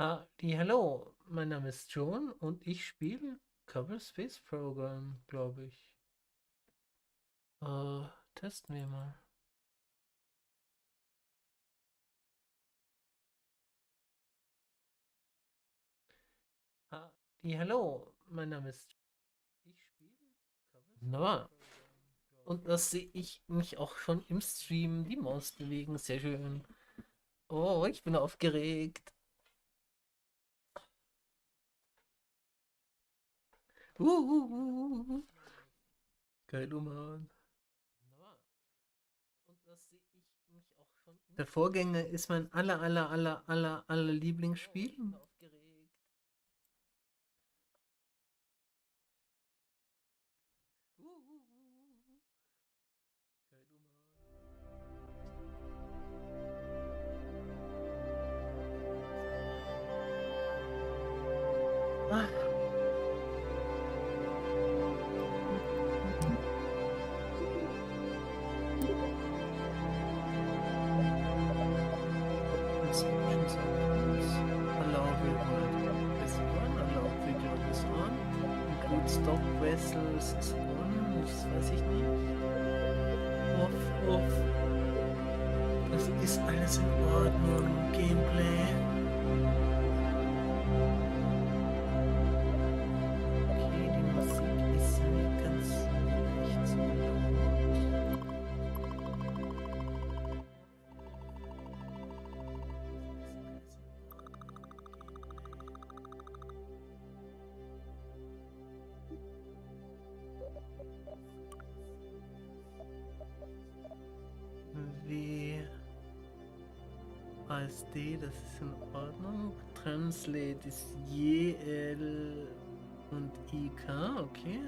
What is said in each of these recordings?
Hallo, mein Name ist John und ich spiele Kerbal Space Program, glaube ich. Testen wir mal. Hallo, mein Name ist ich spiele Kerbal Wunderbar. Und das sehe ich mich auch schon im Stream die Maus bewegen. Sehr schön. Oh, ich bin aufgeregt. Geil, oh Mann. Und das sehe ich mich auch schon. Der Vorgänger ist mein aller Lieblingsspiel. Ah. Instructions on tools. Allow remote is on, allow video is on, include stop vessels is on, das weiß ich nicht. Off. Das ist alles in Ordnung. Gameplay. Okay, die Musik ist nicht ganz nicht so laut. W ASD, das ist in Ordnung. Translate ist JL und IK, okay.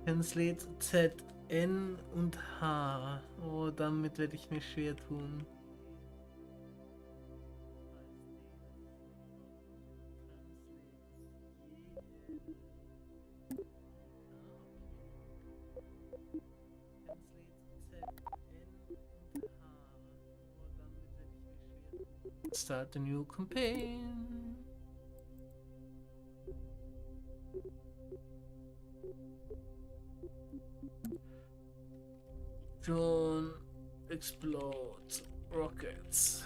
Translate Z, N und H. Oh, damit werde ich mich schwer tun. Start a new campaign. John explodes rockets.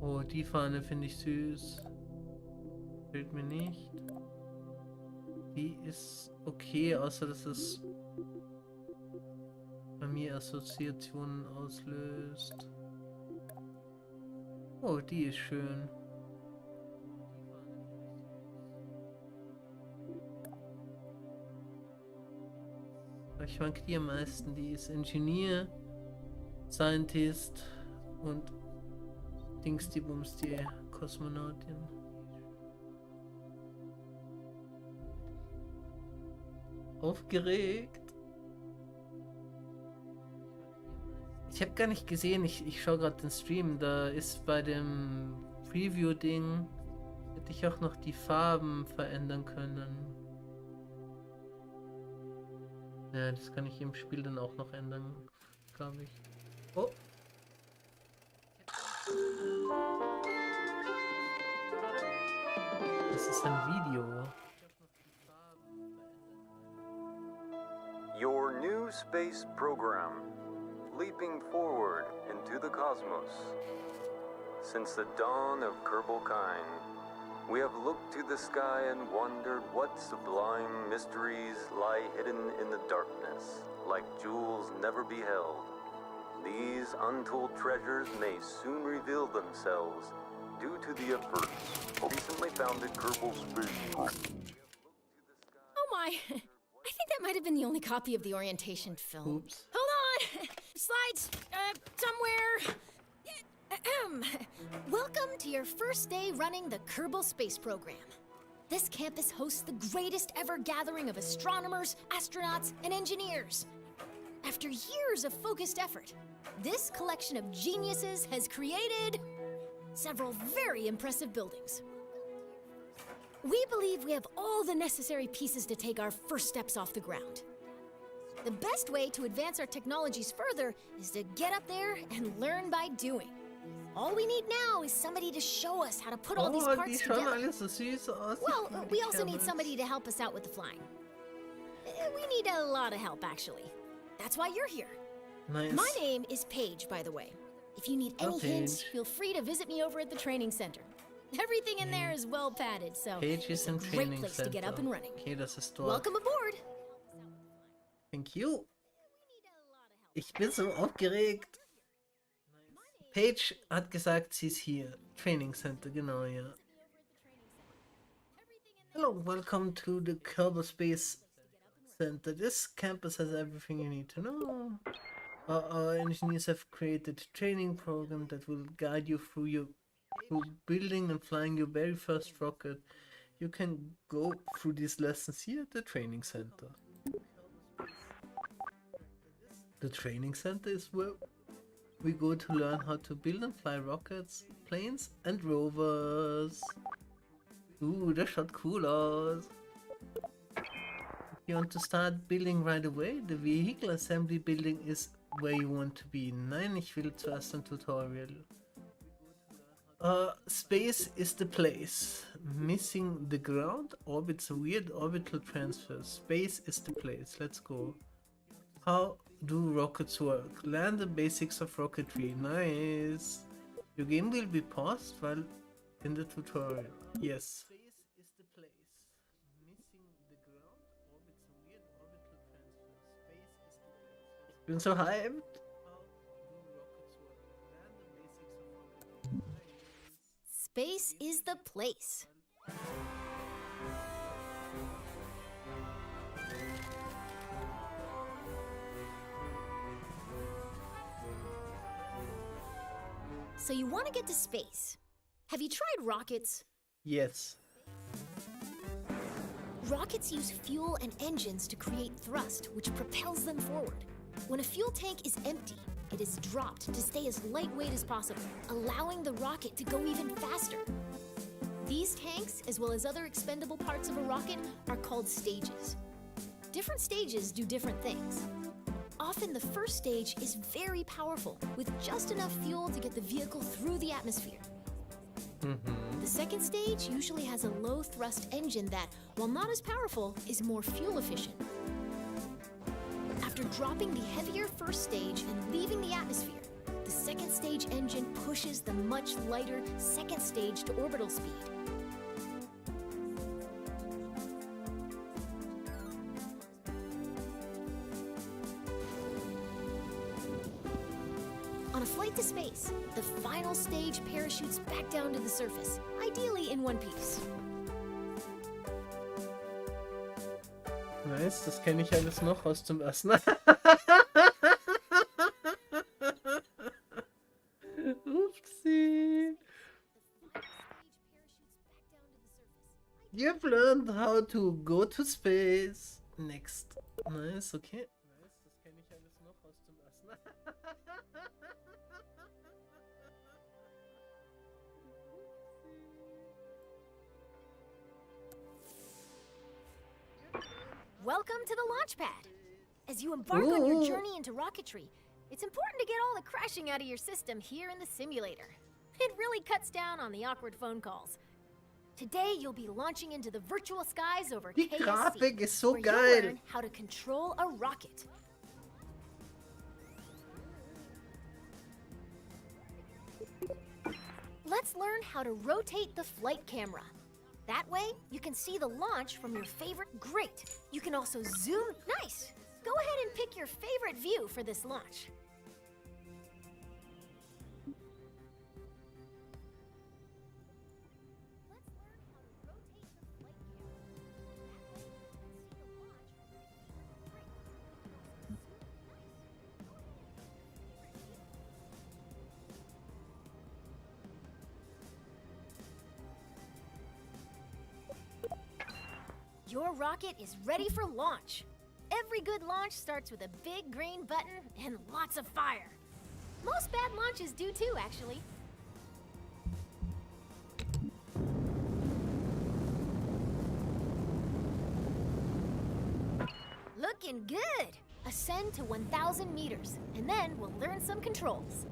Oh, die Fahne finde ich süß. Fällt mir nicht. Die ist okay, außer dass es bei mir Assoziationen auslöst. Oh, die ist schön. Ich mag die am meisten. Die ist Engineer, Scientist und Dings die Bums, die Kosmonautin. Aufgeregt. Ich habe gar nicht gesehen, ich schaue gerade den Stream, da ist bei dem Preview-Ding, hätte ich auch noch die Farben verändern können. Ja, das kann ich im Spiel dann auch noch ändern, glaube ich. Oh! Das ist ein Video. Your new space program, leaping forward into the cosmos. Since the dawn of Kerbal kind, we have looked to the sky and wondered what sublime mysteries lie hidden in the darkness, like jewels never beheld. These untold treasures may soon reveal themselves due to the efforts recently founded Kerbal Space. Oh my! I think that might have been the only copy of the orientation film. Oops. Hold on! Slides, somewhere. Welcome to your first day running the Kerbal Space Program. This campus hosts the greatest ever gathering of astronomers, astronauts, and engineers. After years of focused effort, this collection of geniuses has created several very impressive buildings. We believe we have all the necessary pieces to take our first steps off the ground. The best way to advance our technologies further is to get up there and learn by doing. All we need now is somebody to show us how to put all these Oh, die parts schauen together. alle so süß aus. Well, die we also need Kerbals. somebody to help us out with the flying. We need a lot of help, actually. That's why you're here. Nice. My name is Paige, by the way. If you need any Oh, hints, Paige. feel free to visit me over at the training center. Everything in there is well padded, so Paige ist im it's a great Training place to get up Center. and running. Okay, das ist dort. Welcome aboard. Thank you. Ich bin so aufgeregt. Paige hat gesagt, sie ist hier. Training Center, genau, ja. Hello, welcome to the Kerbal Space Center. This campus has everything you need to know. Our engineers have created a training program that will guide you through building and flying your very first rocket. You can go through these lessons here at the training center. The training center is where we go to learn how to build and fly rockets, planes and rovers. Das schaut cool aus. If you want to start building right away, the vehicle assembly building is where you want to be. Nein, ich will zuerst ein Tutorial. Space is the place. Missing the ground orbits a weird orbital transfer. Space is the place. Let's go. How do rockets work? Learn the basics of rocketry. Nice. Your game will be paused while in the tutorial. Yes. Space is the place. Missing the ground orbits a weird orbital transfer. Space is the place. Ich bin so hyped. Space is the place. So you want to get to space. Have you tried rockets? Yes. Rockets use fuel and engines to create thrust, which propels them forward. When a fuel tank is empty, it is dropped to stay as lightweight as possible, allowing the rocket to go even faster. These tanks, as well as other expendable parts of a rocket, are called stages. Different stages do different things. Often the first stage is very powerful, with just enough fuel to get the vehicle through the atmosphere. The second stage usually has a low thrust engine that, while not as powerful, is more fuel efficient. After dropping the heavier first stage and leaving the atmosphere, the second stage engine pushes the much lighter second stage to orbital speed. On a flight to space, the final stage parachutes back down to the surface, ideally in one piece. Nice, das kenne ich alles noch aus dem ersten. Oopsie. You've learned how to go to space. Next. Nice, okay. Nice, das kenne ich alles noch aus dem ersten. Welcome to the launch pad. As you embark on your Ooh. journey into rocketry, it's important to get all the crashing out of your system here in the simulator. It really cuts down on the awkward phone calls. Today, you'll be launching into the virtual skies over Die KSC, Grafik ist so where you'll geil. learn how to control a rocket. Let's learn how to rotate the flight camera. That way, you can see the launch from your favorite. Great! You can also zoom. Nice! Go ahead and pick your favorite view for this launch. Your rocket is ready for launch. Every good launch starts with a big green button and lots of fire. Most bad launches do too, actually. Looking good! Ascend to 1,000 meters, and then we'll learn some controls.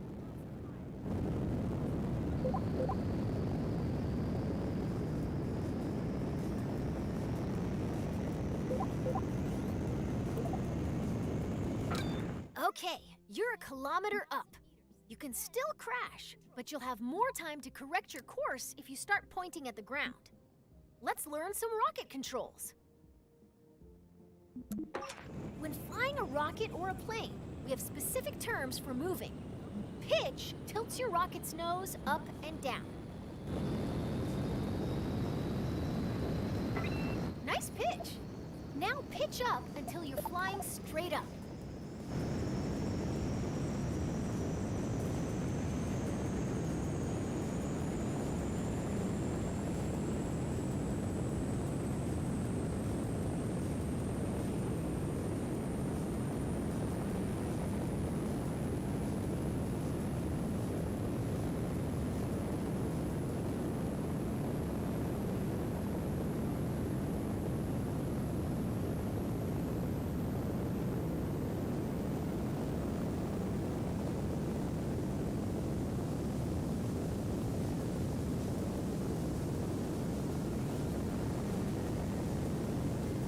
Okay, you're a kilometer up. You can still crash, but you'll have more time to correct your course if you start pointing at the ground. Let's learn some rocket controls. When flying a rocket or a plane, we have specific terms for moving. Pitch tilts your rocket's nose up and down. Nice pitch. Now pitch up until you're flying straight up.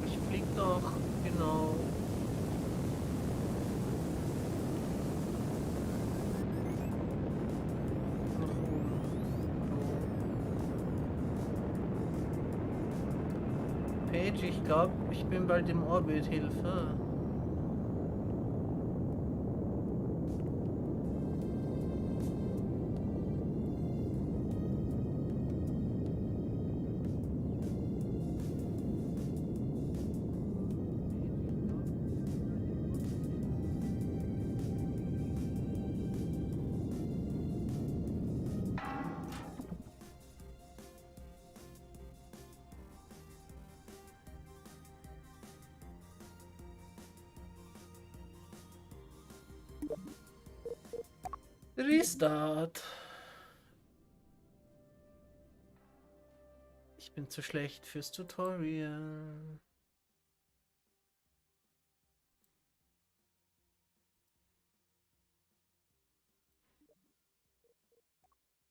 Ich flieg doch, genau. Nach oben. So. Paige, ich glaube, ich bin bald im Orbit. Hilfe. Restart. Ich bin zu schlecht fürs Tutorial.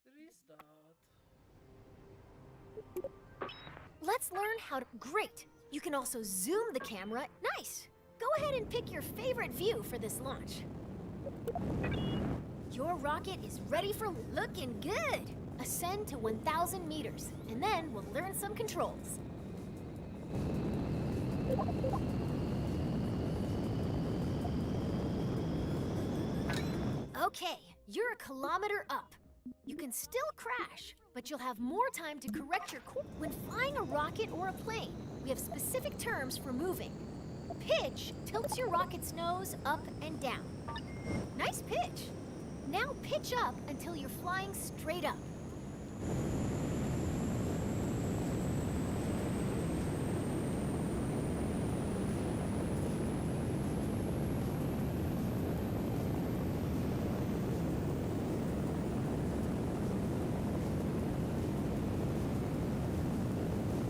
Restart. Let's learn how to... Great! You can also zoom the camera. Nice! Go ahead and pick your favorite view for this launch. Your rocket is ready for looking good! Ascend to 1,000 meters, and then we'll learn some controls. Okay, you're a kilometer up. You can still crash, but you'll have more time to correct your course. When flying a rocket or a plane, we have specific terms for moving. Pitch tilts your rocket's nose up and down. Nice pitch. Now pitch up until you're flying straight up.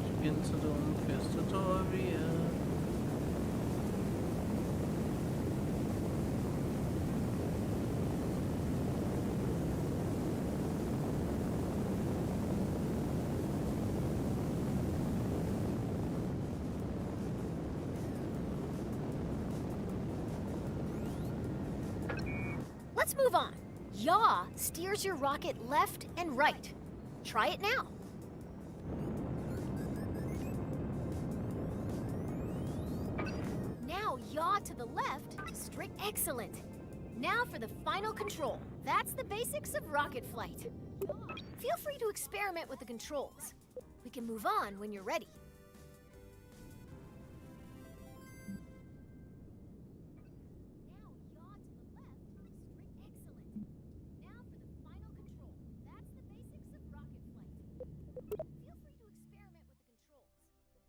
Ich bin zu dumm fürs Tutorial. Let's move on. Yaw steers your rocket left and right. Try it now. Now yaw to the left, straight. Excellent. Now for the final control. That's the basics of rocket flight. Feel free to experiment with the controls. We can move on when you're ready. Now yaw to the left, straight. Excellent. Now for the final control. That's the basics of rocket flight.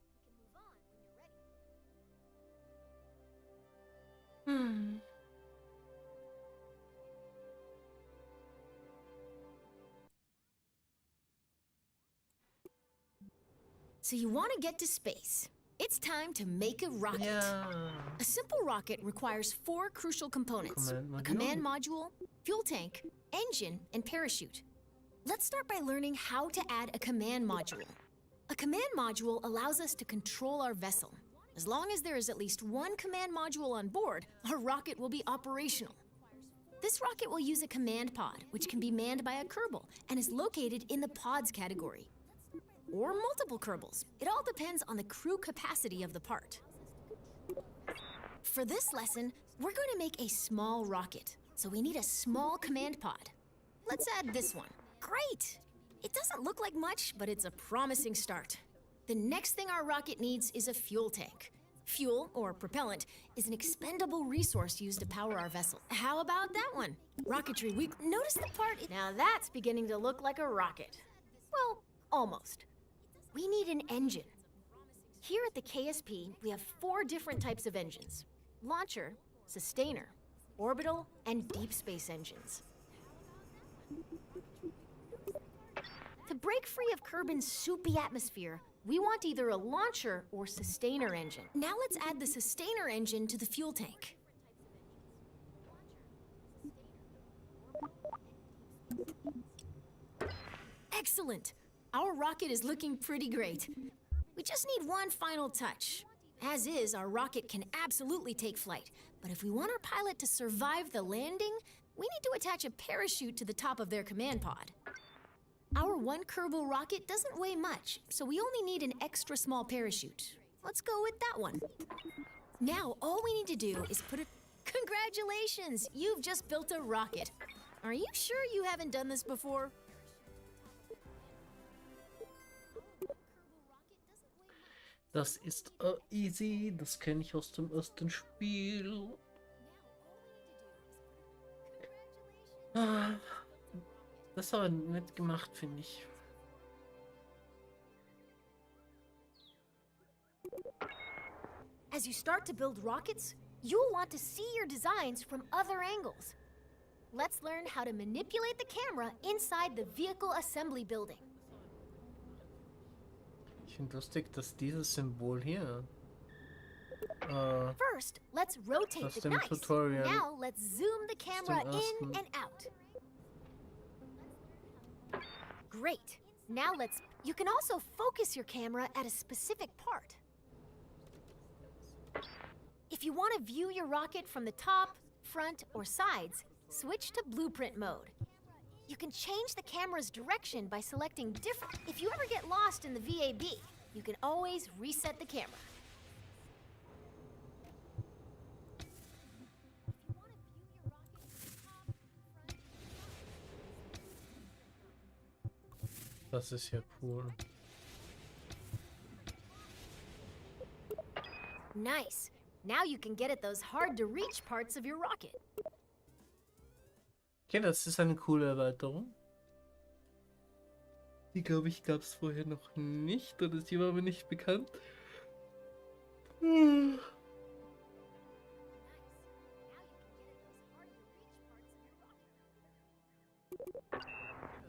Feel free to experiment with the controls. We can move on when you're ready. So you want to get to space. It's time to make a rocket. Ja. A simple rocket requires 4 crucial components. A command module, fuel tank, engine, and parachute. Let's start by learning how to add a command module. A command module allows us to control our vessel. As long as there is at least one command module on board, our rocket will be operational. This rocket will use a command pod, which can be manned by a Kerbal and is located in the pods category. Or multiple Kerbals. It all depends on the crew capacity of the part. For this lesson, we're going to make a small rocket, so we need a small command pod. Let's add this one. Great! It doesn't look like much, but it's a promising start. The next thing our rocket needs is a fuel tank. Fuel, or propellant, is an expendable resource used to power our vessel. How about that one? Rocketry Week. Notice the part. Now that's beginning to look like a rocket. Well, almost. We need an engine. Here at the KSP, we have 4 different types of engines: launcher, sustainer, orbital, and deep space engines. To break free of Kerbin's soupy atmosphere, we want either a launcher or sustainer engine. Now let's add the sustainer engine to the fuel tank. Excellent! Our rocket is looking pretty great. We just need one final touch. As is, our rocket can absolutely take flight, but if we want our pilot to survive the landing, we need to attach a parachute to the top of their command pod. Our one Kerbal rocket doesn't weigh much, so we only need an extra small parachute. Let's go with that one. Now, all we need to do is put it... Congratulations! You've just built a rocket. Are you sure you haven't done this before? Das ist easy. Das kenne ich aus dem ersten Spiel. Ah, das ist aber nett gemacht, finde ich. As you start to build rockets, you'll want to see your designs from other angles. Let's learn how to manipulate the camera inside the vehicle assembly building. Ich finde lustig, dass dieses Symbol hier First, let's rotate aus the dem knives. Tutorial Now let's zoom the camera in ersten. and out. Great. Now you can also focus your camera at a specific part. If you want to view your rocket from the top, front, or sides, switch to blueprint mode. You can change the camera's direction by selecting different... If you ever get lost in the VAB, you can always reset the camera. Das ist ja cool. Nice. Now you can get at those hard-to-reach parts of your rocket. Okay, das ist eine coole Erweiterung. Die, glaube ich, gab es vorher noch nicht. Oder sie war mir nicht bekannt.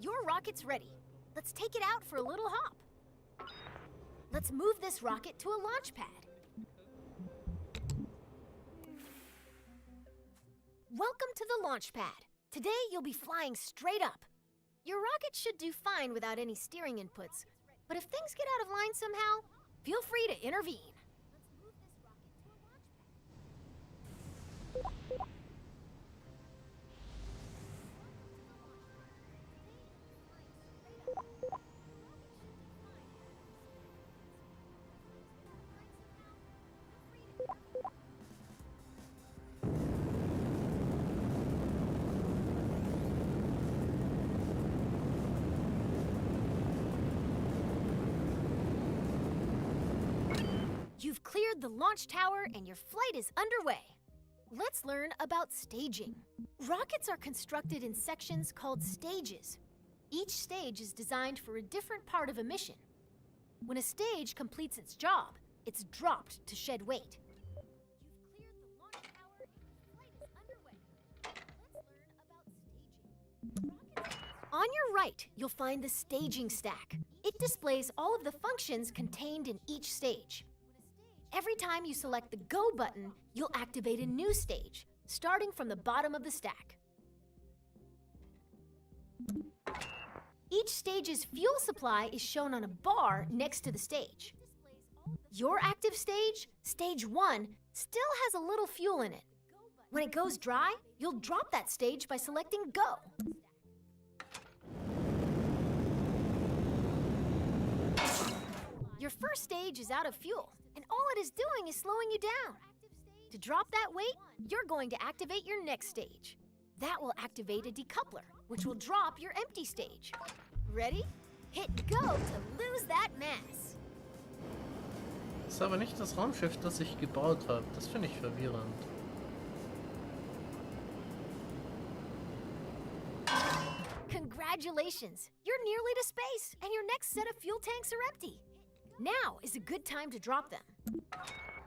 Your rocket's ready. Let's take it out for a little hop. Let's move this rocket to a launch pad. Welcome to the launch pad. Today you'll be flying straight up. Your rocket should do fine without any steering inputs, but if things get out of line somehow, feel free to intervene. You've cleared the launch tower and your flight is underway. Let's learn about staging. Rockets are constructed in sections called stages. Each stage is designed for a different part of a mission. When a stage completes its job, it's dropped to shed weight. You've cleared the launch tower and your flight is underway. Let's learn about staging. Rockets are constructed On your right, you'll find the staging stack. It displays all of the functions contained in each stage. Every time you select the Go button, you'll activate a new stage, starting from the bottom of the stack. Each stage's fuel supply is shown on a bar next to the stage. Your active stage, Stage 1, still has a little fuel in it. When it goes dry, you'll drop that stage by selecting Go. Your first stage is out of fuel, and all it is doing is slowing you down. To drop that weight, you're going to activate your next stage. That will activate a decoupler, which will drop your empty stage. Ready? Hit Go to lose that mass. Das ist aber nicht das Raumschiff, das ich gebaut habe. Das finde ich verwirrend. Congratulations! You're nearly to space, and your next set of fuel tanks are empty. Now is a good time to drop them.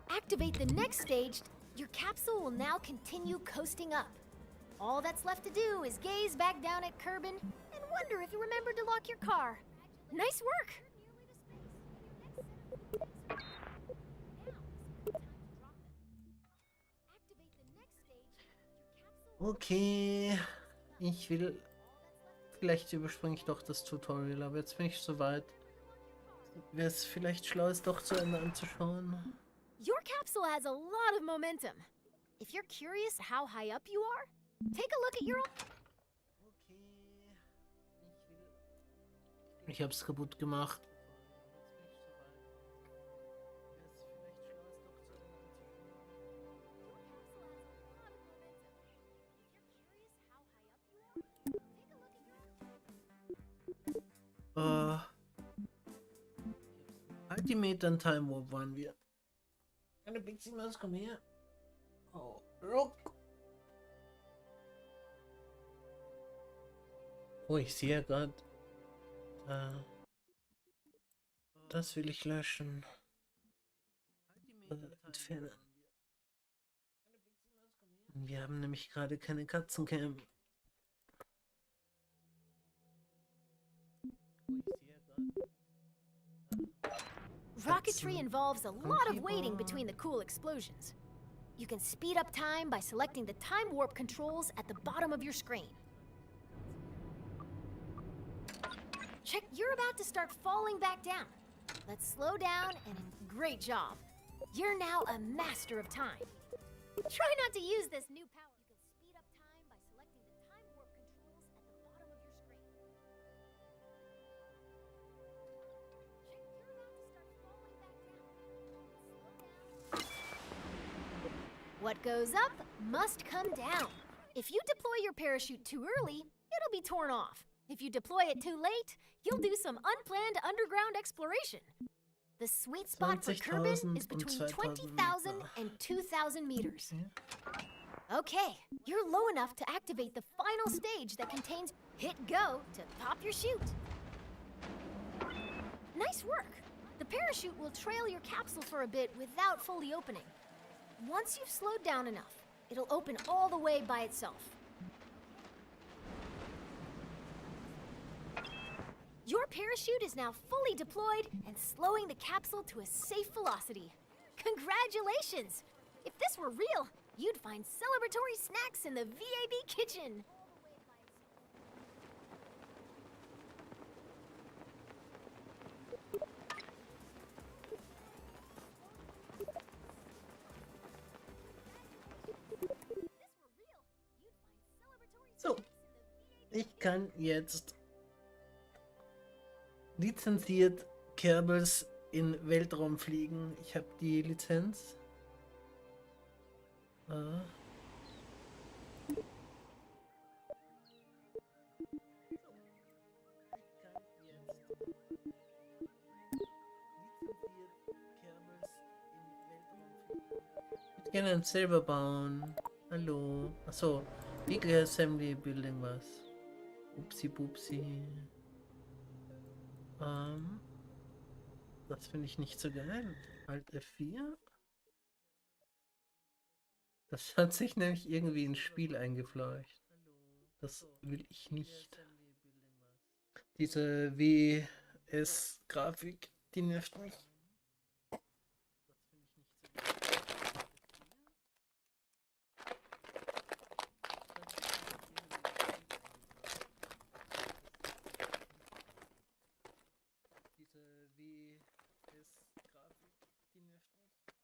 Activate the next stage. Your capsule will now continue coasting up. All that's left to do is gaze back down at Kerbal and wonder if you remembered to lock your car. Nice work! Okay, ich will... Vielleicht überspringe ich doch das Tutorial, aber jetzt bin ich soweit. Wäre es vielleicht schlau, es doch zu Ende anzuschauen. Your capsule has a lot of momentum. If you're curious how high up you are, take a look at your... Ich hab's kaputt gemacht. Ultimate and Time Warp waren wir. Eine Pixie Maus, komm her. Oh, Rock. Oh, ich sehe ja gerade. Das will ich löschen. Entfernen. Wir haben nämlich gerade keine Katzencam. Rocketry involves a lot of waiting between the cool explosions. You can speed up time by selecting the time warp controls at the bottom of your screen. Check, you're about to start falling back down. Let's slow down and great job. You're now a master of time. Try not to use this new power. You can speed up time by selecting the time warp controls at the bottom of your screen. Check, you're about to start falling back down. Let's slow down. What goes up must come down. If you deploy your parachute too early, it'll be torn off. If you deploy it too late, you'll do some unplanned underground exploration. The sweet spot for Kerbal is between 20,000 and 2,000 meters. Okay, you're low enough to activate the final stage that contains hit go to pop your chute. Nice work. The parachute will trail your capsule for a bit without fully opening. Once you've slowed down enough, it'll open all the way by itself. Your parachute is now fully deployed and slowing the capsule to a safe velocity. Congratulations! If this were real, you'd find celebratory snacks in the VAB kitchen. So, ich kann jetzt lizenziert Kerbals in Weltraum fliegen. Ich habe die Lizenz. Ich kann einen selber bauen. Hallo. Achso. Big Assembly Building was. Upsi pupsi. Das finde ich nicht so geil. Alt F4. Das hat sich nämlich irgendwie ins Spiel eingefleucht. Das will ich nicht. Diese WS-Grafik, die nervt mich. Diese WS-Grafik, die nervt mich.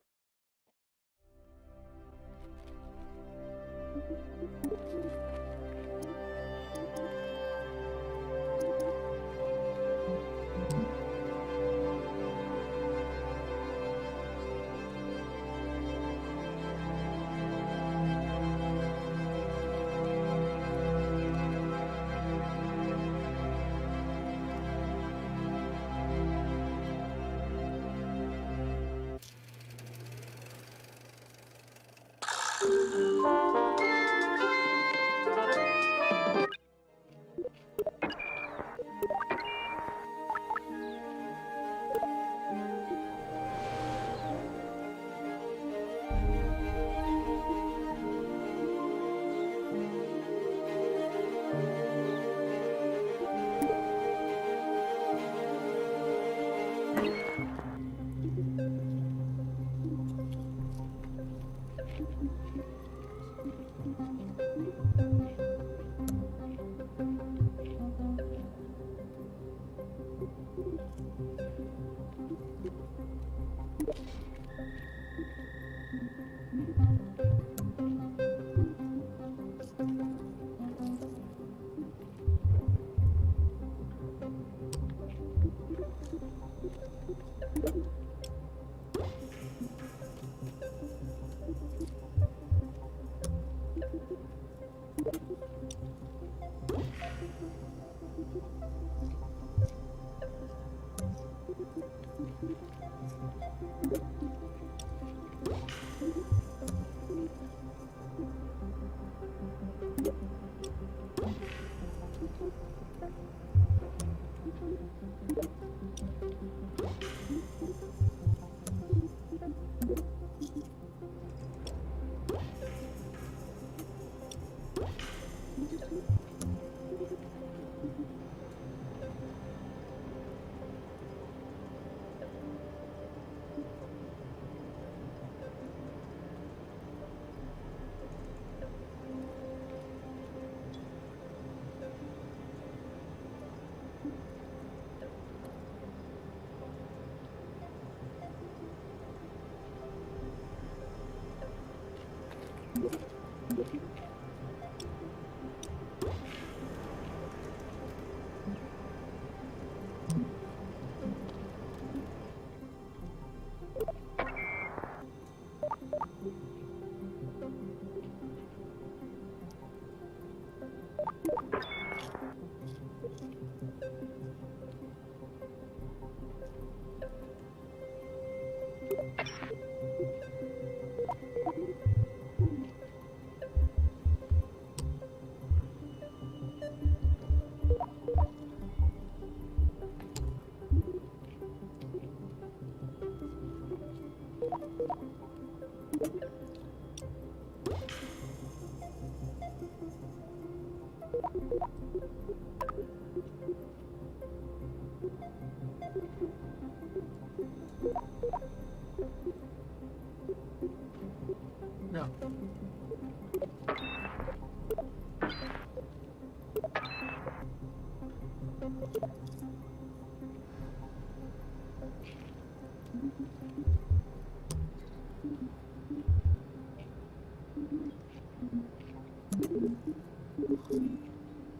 Ja.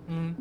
Mhm.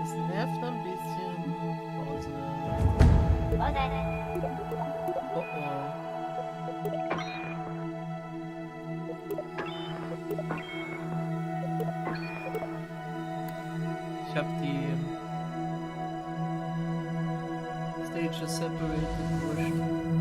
Es nervt ein bisschen. Pause. Oh oh. Ich habe die Stages separated pushed.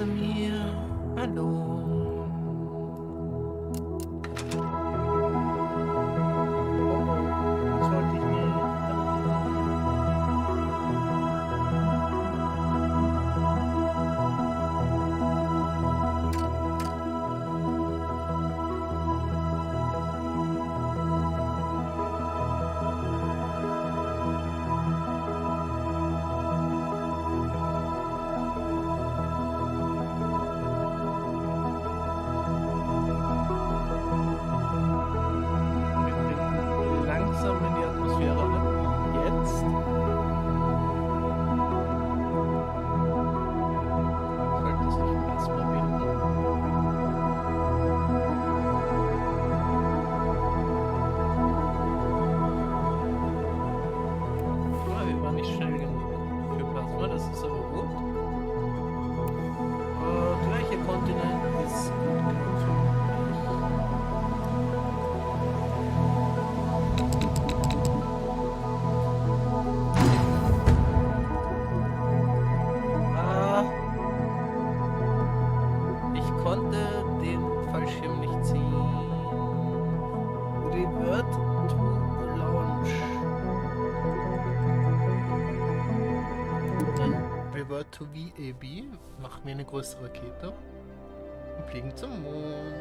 Mir. Hallo. Das wollte ich mir. To VAB, machen wir eine große Rakete und fliegen zum Mond.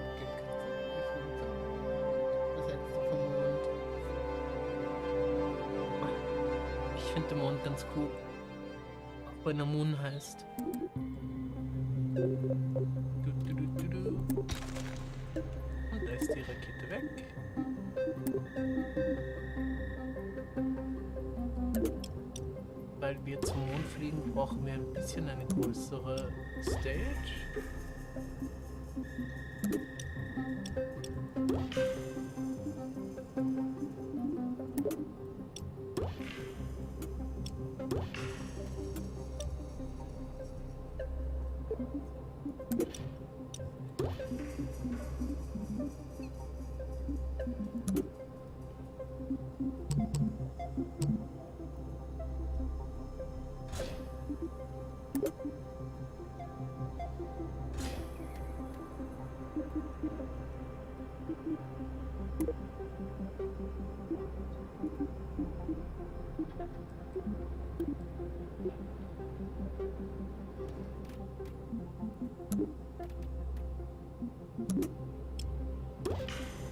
Ich finde den Mond ganz cool, auch wenn er Moon heißt. Und da ist die Rakete weg. Weil wir zum Mond fliegen, brauchen wir ein bisschen eine größere Stage.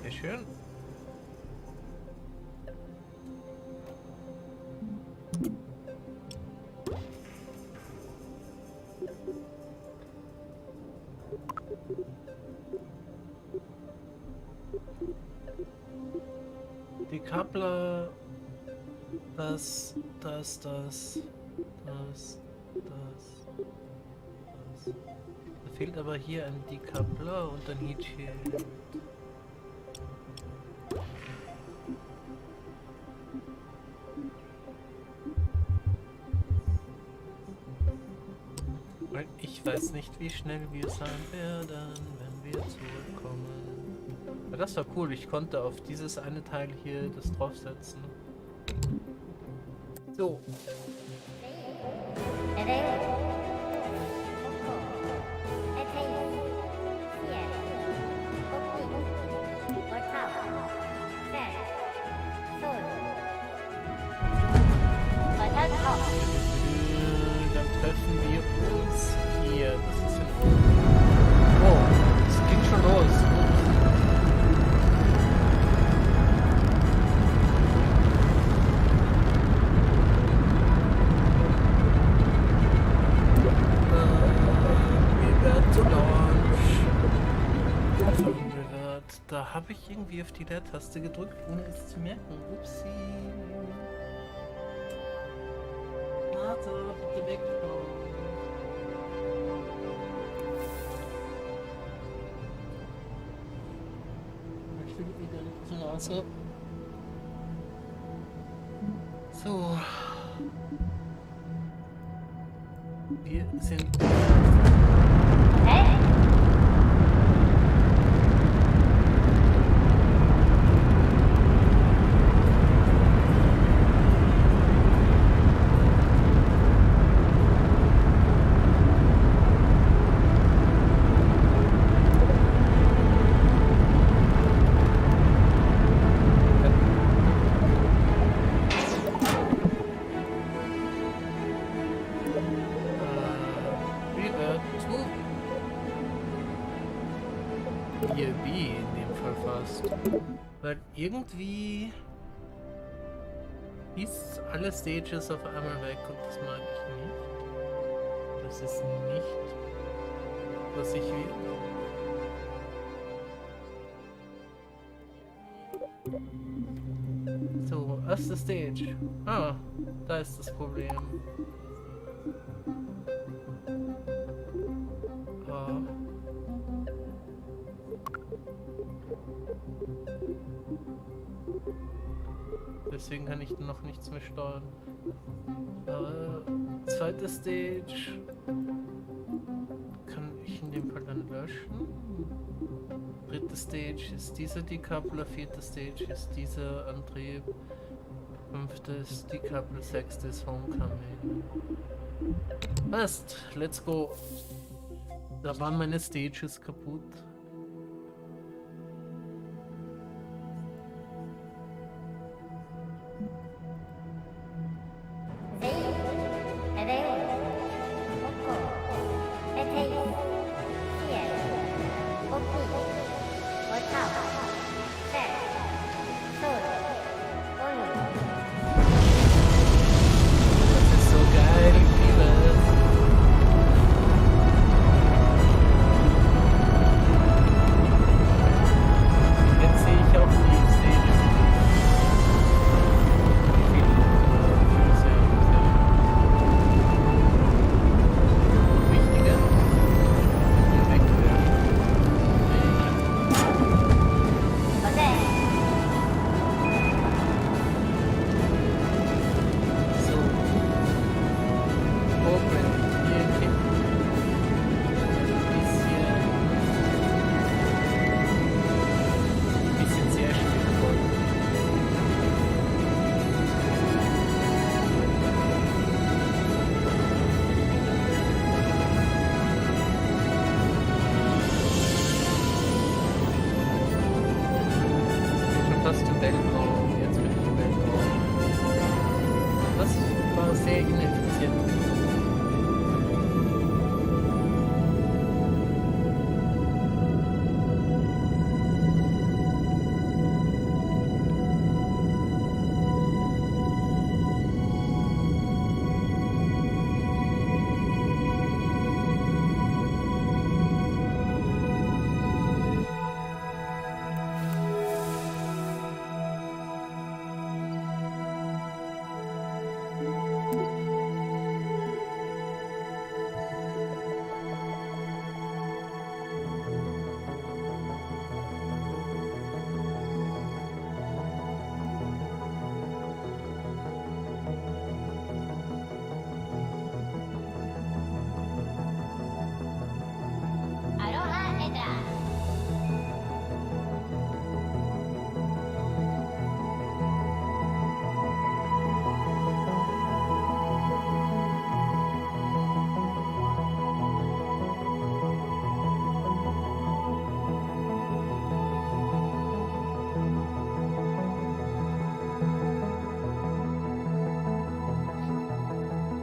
Sehr schön. Die Decoupler, das. Da fehlt aber hier ein Decoupler und ein Heatshield. Weil ich weiß nicht, wie schnell wir sein werden, wenn wir zurückkommen. Aber das war cool, ich konnte auf dieses eine Teil hier das draufsetzen. So. Dann treffen wir uns hier. Das ist in Oh, es ging schon los. Wir werden zu Launch. Da habe ich irgendwie auf die Leertaste gedrückt, ohne es zu merken. Upsi. Warte, bitte wegkommen. Ich will wieder nicht zur Nase. So. Wir sind. Hey! In dem Fall fast. Weil irgendwie hieß alle Stages auf einmal weg und das mag ich nicht. Das ist nicht, was ich will. So, erste Stage. Ah, da ist das Problem. Deswegen kann ich noch nichts mehr steuern. Zweite Stage kann ich in dem Fall dann löschen. Dritte Stage ist dieser Decoupler, vierte Stage ist dieser Antrieb, fünfte ist Decoupler, sechste ist Homecoming. Passt, let's go. Da waren meine Stages kaputt.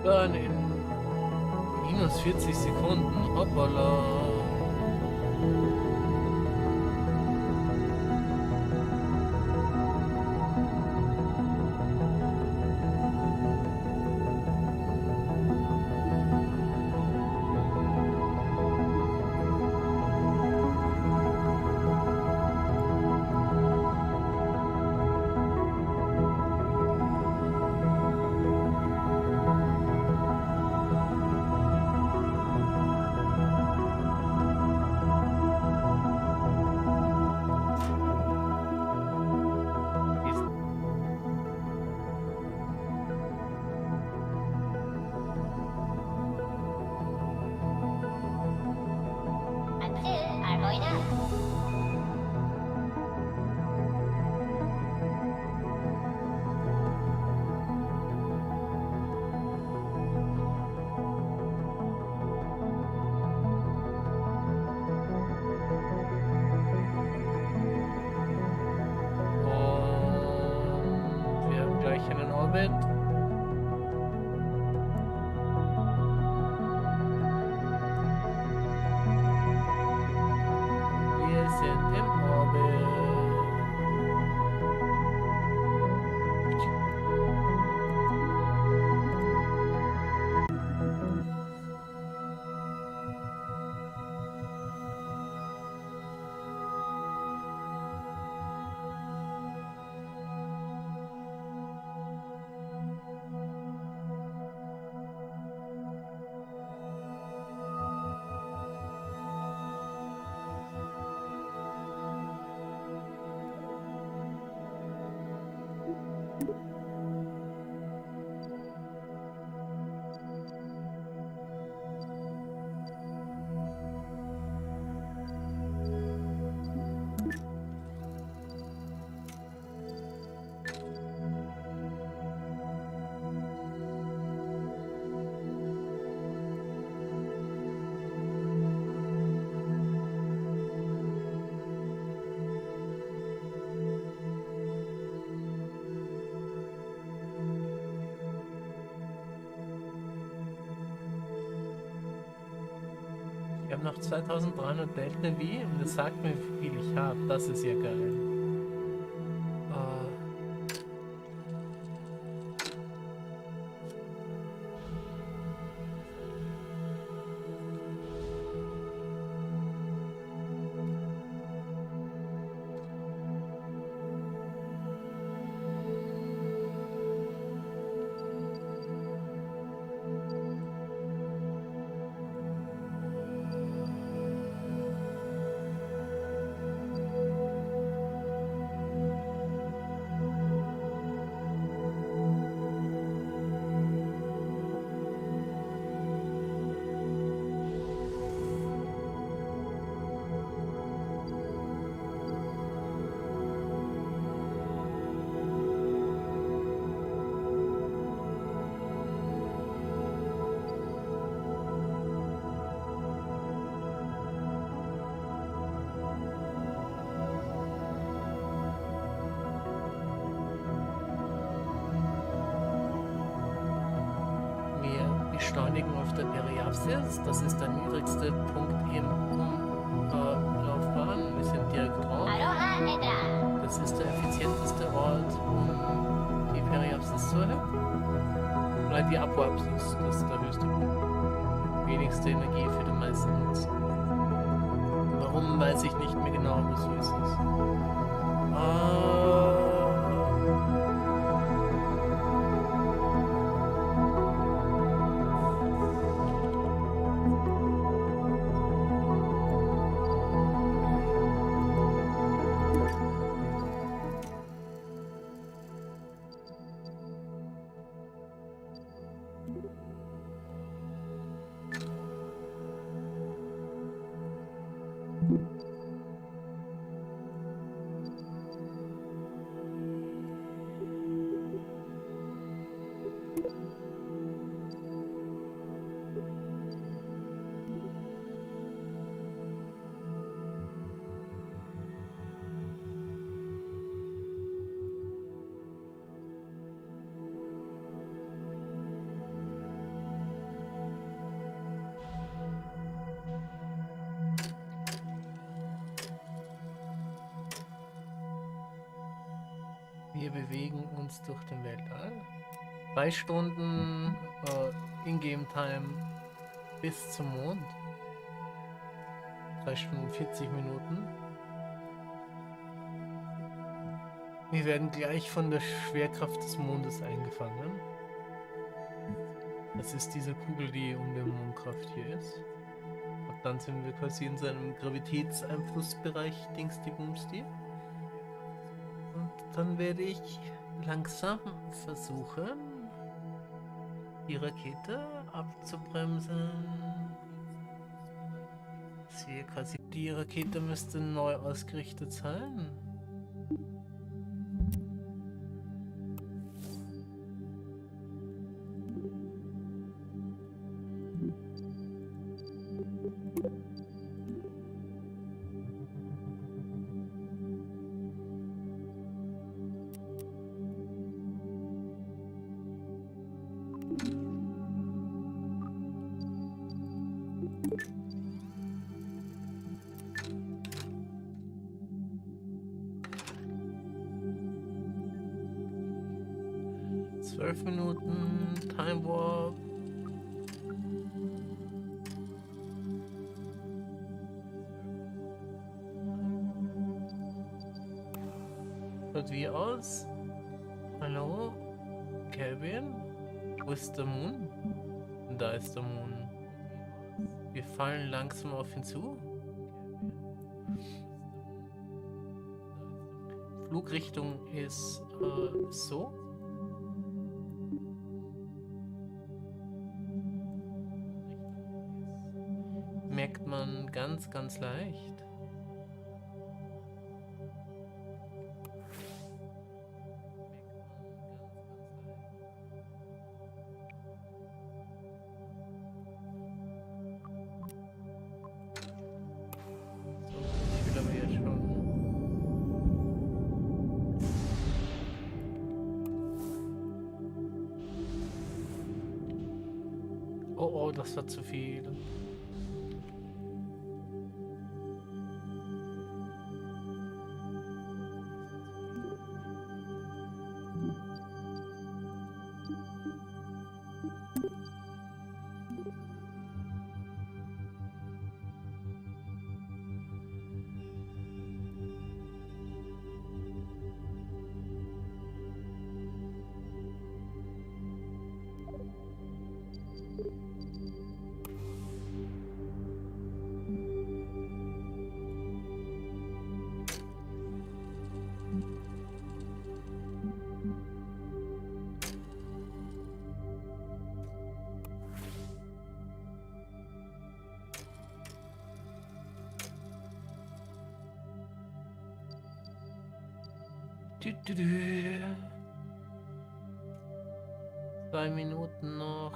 Dann in minus 40 Sekunden. Hoppala. Until are going up. Und wir haben gleich einen Orbit. Wir sind im Orbit. Ich habe noch 2300 Delta V und es sagt mir, wie viel ich habe. Das ist ja geil. Beschleunigen auf der Periapsis. Das ist der niedrigste Punkt im Umlaufbahn. Wir sind direkt drauf. Aloha Edra. Das ist der effizienteste Ort, um die Periapsis zu erhöhen. Nein, die Apoapsis, das ist der höchste Punkt. Wenigste Energie für den meisten Nutzen. Warum, weiß ich nicht mehr genau, aber so ist es. Wir bewegen uns durch den Weltall. 3 Stunden Ingame-Time bis zum Mond. 3 Stunden 40 Minuten. Wir werden gleich von der Schwerkraft des Mondes eingefangen. Das ist diese Kugel, die um den Mondkraft hier ist. Und dann sind wir quasi in seinem Gravitätseinflussbereich, Dingsdi-Bumsdi. Und dann werde ich langsam versuchen, die Rakete abzubremsen. Die Rakete müsste neu ausgerichtet sein. Zwölf Minuten, Time Warp. Schaut wie aus? Hallo? Kerbal? Wo ist der Moon? Da ist der Moon. Wir fallen langsam auf ihn zu. Flugrichtung ist so. Merkt man ganz, ganz leicht. So, ich will aber jetzt schon. Oh, oh, das war zu viel. Dü, dü, dü. 2 Minuten noch.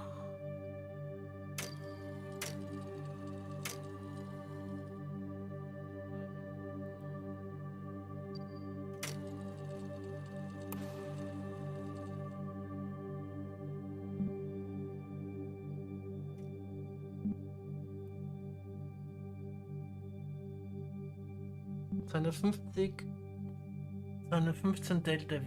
Seine 15 Delta V,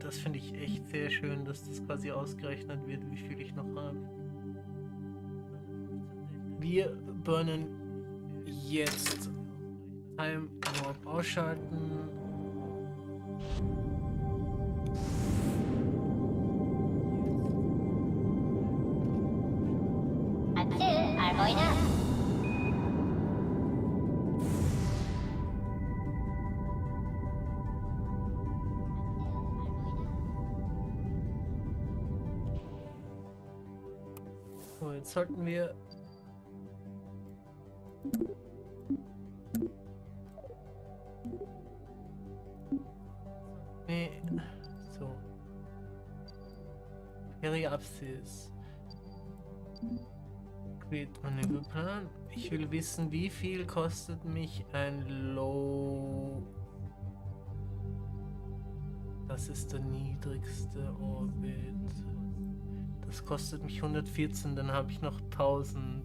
das finde ich echt sehr schön, dass das quasi ausgerechnet wird, wie viel ich noch habe. Wir burnen jetzt Time Warp ausschalten. 아츠 알보이나 So, jetzt sollten wir so. Periapsis. Create Manöverplan. Ich will wissen, wie viel kostet mich ein Low. Das ist der niedrigste Orbit. Das kostet mich 114, dann habe ich noch 1000.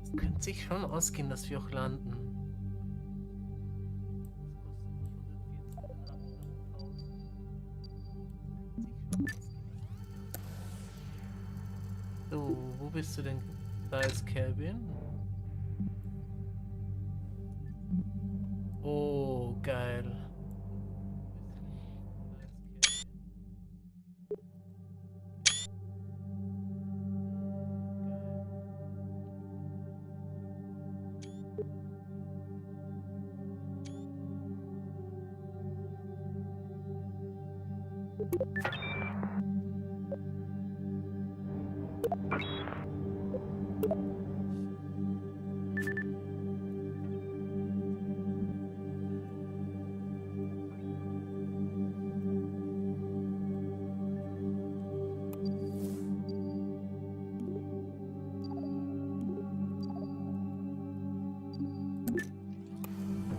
Es könnte sich schon ausgehen, dass wir auch landen. Das kostet mich 114, dann habe ich noch 1000. Wo bist du denn? Da ist Kerbal. Oh, geil.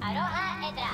Aroha Edra.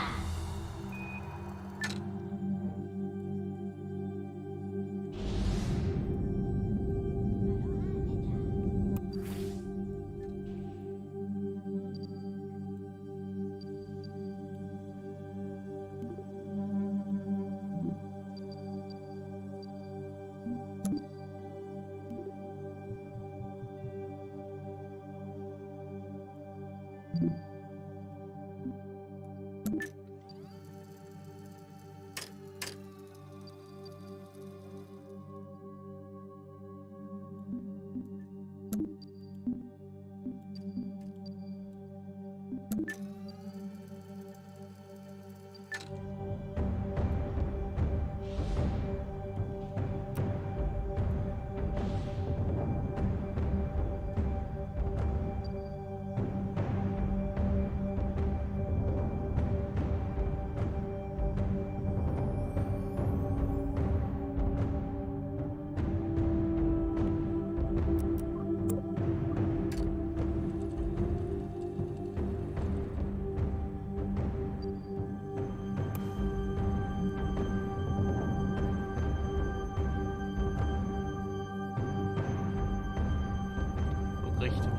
Richtung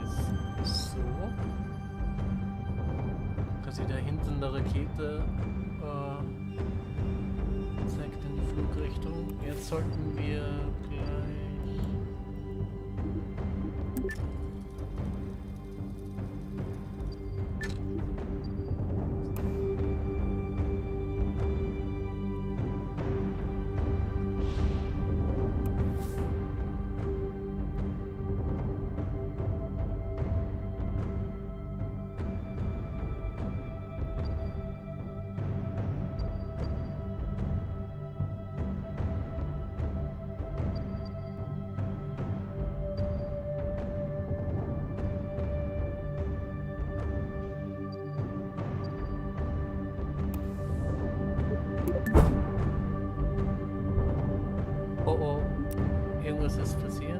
ist so. Quasi da hinten eine Rakete zeigt in die Flugrichtung. Jetzt sollten wir gleich. Oh oh, irgendwas ist passiert.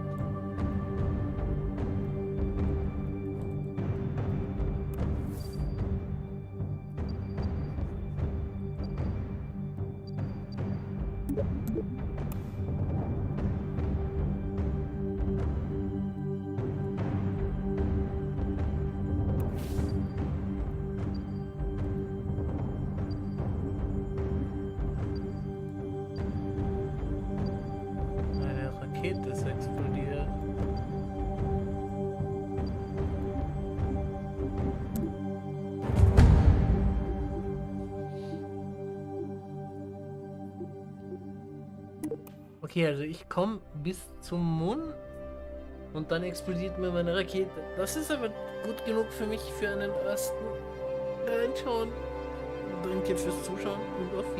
Eine Rakete ist explodiert. Okay, also ich komme bis zum Mond und dann explodiert mir meine Rakete. Das ist aber gut genug für mich für einen ersten Reinschauen. Danke fürs Zuschauen und auf Wiedersehen.